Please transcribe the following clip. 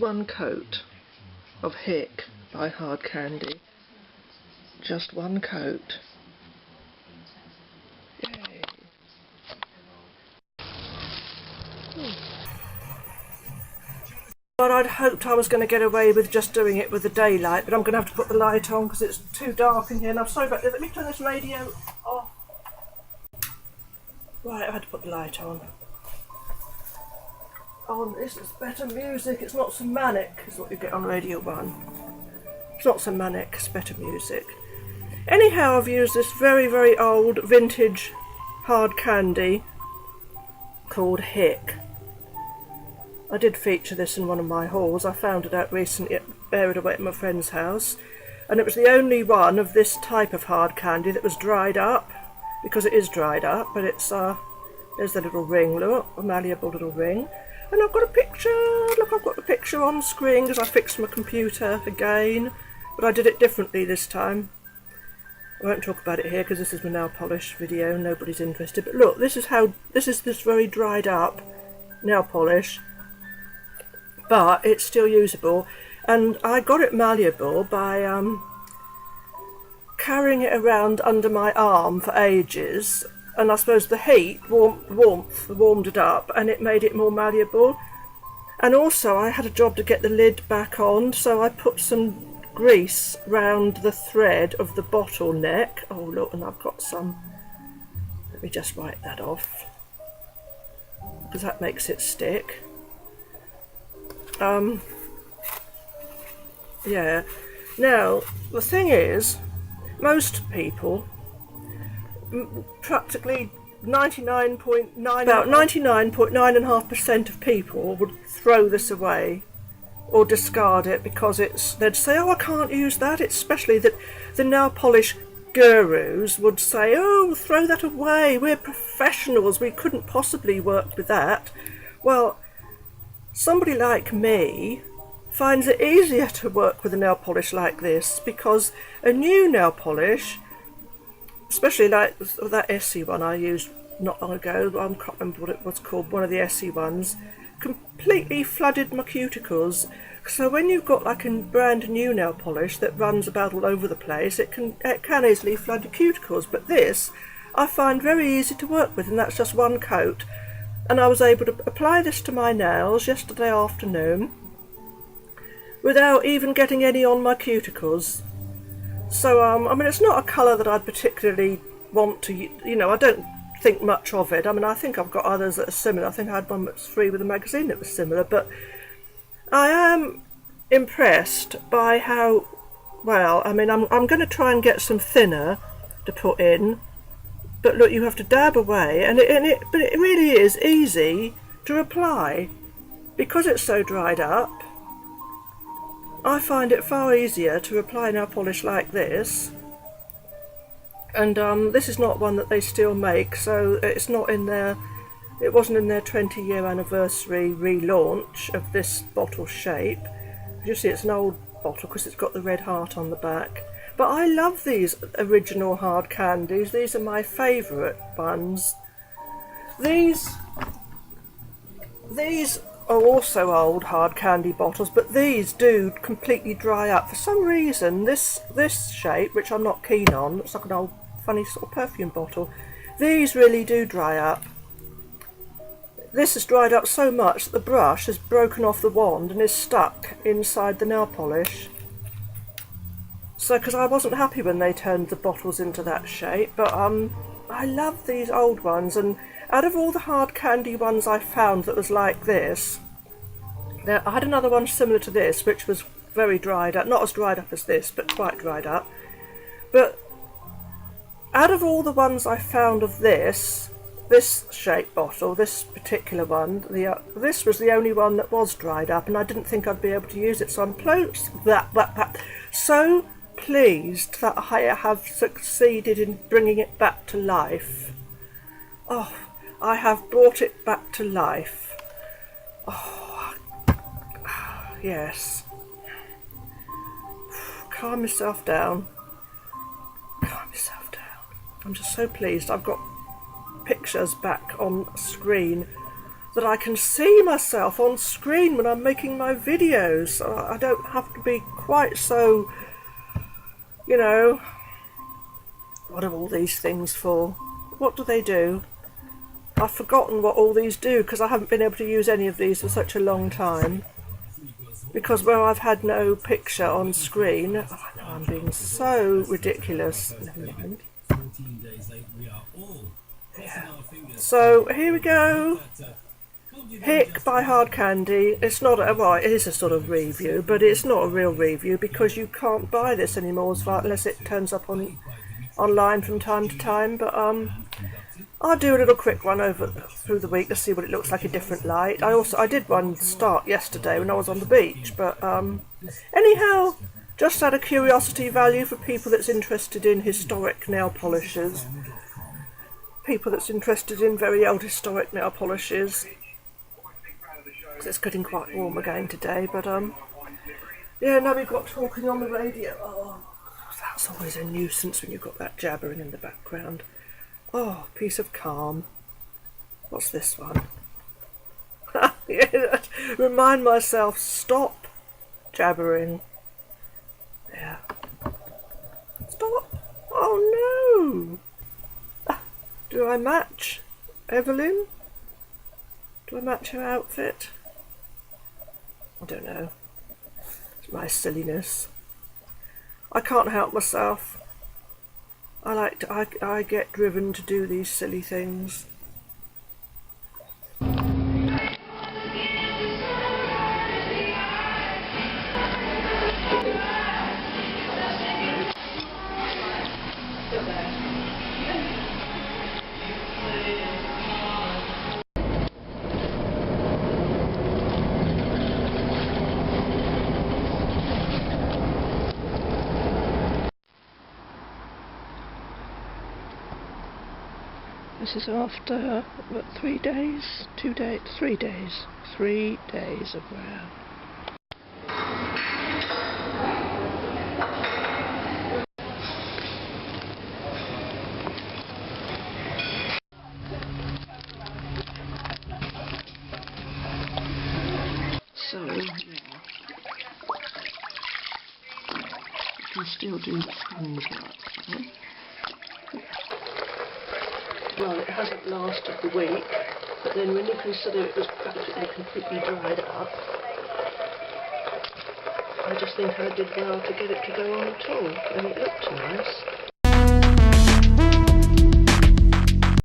one coat of Hick by Hard Candy. Just one coat. Yay. But I'd hoped I was going to get away with just doing it with the daylight, but I'm going to have to put the light on because it's too dark in here. And I'm sorry about this. Let me turn this radio off. Right, I had to put the light on. Oh, this is better music. It's not so manic, is what you get on Radio 1. It's not so manic, it's better music. Anyhow, I've used this very, very old vintage hard candy called Hick. I did feature this in one of my hauls. I found it out recently, buried away at my friend's house. And it was the only one of this type of hard candy that was dried up, because it is dried up, but it's, there's the little ring, look, a malleable little ring. And I've got a picture, look, I've got the picture on screen because I fixed my computer again, but I did it differently this time. I won't talk about it here because this is my nail polish video, nobody's interested, but look, this is this very dried up nail polish, but it's still usable, and I got it malleable by carrying it around under my arm for ages. And I suppose the heat warmed it up and it made it more malleable. And also I had a job to get the lid back on, so I put some grease round the thread of the bottle neck. Oh look, and I've got some. Let me just wipe that off, because that makes it stick. Yeah. Now, the thing is, most people, practically 99.9% of people would throw this away or discard it because they'd say, oh, I can't use that. It's especially that the nail polish gurus would say, oh, throw that away, we're professionals, we couldn't possibly work with that. Well, somebody like me finds it easier to work with a nail polish like this, because a new nail polish, especially like that Essie one I used not long ago, I can't remember what it was called, one of the Essie ones, completely flooded my cuticles. So when you've got like a brand new nail polish that runs about all over the place, it can easily flood your cuticles. But this I find very easy to work with, and that's just one coat. And I was able to apply this to my nails yesterday afternoon without even getting any on my cuticles. So, I mean, it's not a colour that I'd particularly want to, I don't think much of it. I mean, I think I've got others that are similar. I think I had one that's free with a magazine that was similar, but I am impressed by how well, I mean, I'm going to try and get some thinner to put in, but look, you have to dab away, but it really is easy to apply. Because it's so dried up, I find it far easier to apply nail polish like this, and this is not one that they still make, so it's not in their, it wasn't in their 20-year anniversary relaunch of this bottle shape. You see, it's an old bottle because it's got the red heart on the back. But I love these original hard candies. These are my favourite ones. These are also old hard candy bottles, but these do completely dry up. For some reason, this shape, which I'm not keen on, looks like an old funny sort of perfume bottle, these really do dry up. This has dried up so much that the brush has broken off the wand and is stuck inside the nail polish. So, because I wasn't happy when they turned the bottles into that shape, but I love these old ones, and out of all the hard candy ones I found that was like this, I had another one similar to this, which was very dried up, not as dried up as this, but quite dried up. But out of all the ones I found of this shape bottle, this particular one, this was the only one that was dried up, and I didn't think I'd be able to use it, so I'm so pleased that I have succeeded in bringing it back to life. Oh, I have brought it back to life. Oh, yes. Calm yourself down. Calm yourself down. I'm just so pleased. I've got pictures back on screen that I can see myself on screen when I'm making my videos. So I don't have to be quite so, you know, what are all these things for? What do they do? I've forgotten what all these do because I haven't been able to use any of these for such a long time. Because where I've had no picture on screen, oh, I know I'm being so ridiculous. Never mind. Yeah. So here we go. Hick by Hard Candy. It's not a, well, it is a sort of review, but it's not a real review because you can't buy this anymore unless it turns up online from time to time. But I'll do a little quick one through the week to see what it looks like in different light. I did one start yesterday when I was on the beach, but anyhow, just out of curiosity value for people that's interested in historic nail polishes, people that's interested in very old historic nail polishes. It's getting quite warm again today, but yeah, now we've got talking on the radio. Oh, that's always a nuisance when you've got that jabbering in the background. Oh, peace of calm. What's this one? Yeah, remind myself, stop jabbering. Yeah. Stop. Oh no. Do I match Evelyn? Do I match her outfit? I don't know. It's my silliness. I can't help myself. I get driven to do these silly things. This is after, what, 3 days? 2 days? 3 days. 3 days of wear. So, yeah. You can still do the sponge work, though. Well, it hasn't lasted the week, but then when you consider it was practically completely dried up, I just think I did well to get it to go on at all, and it looked nice.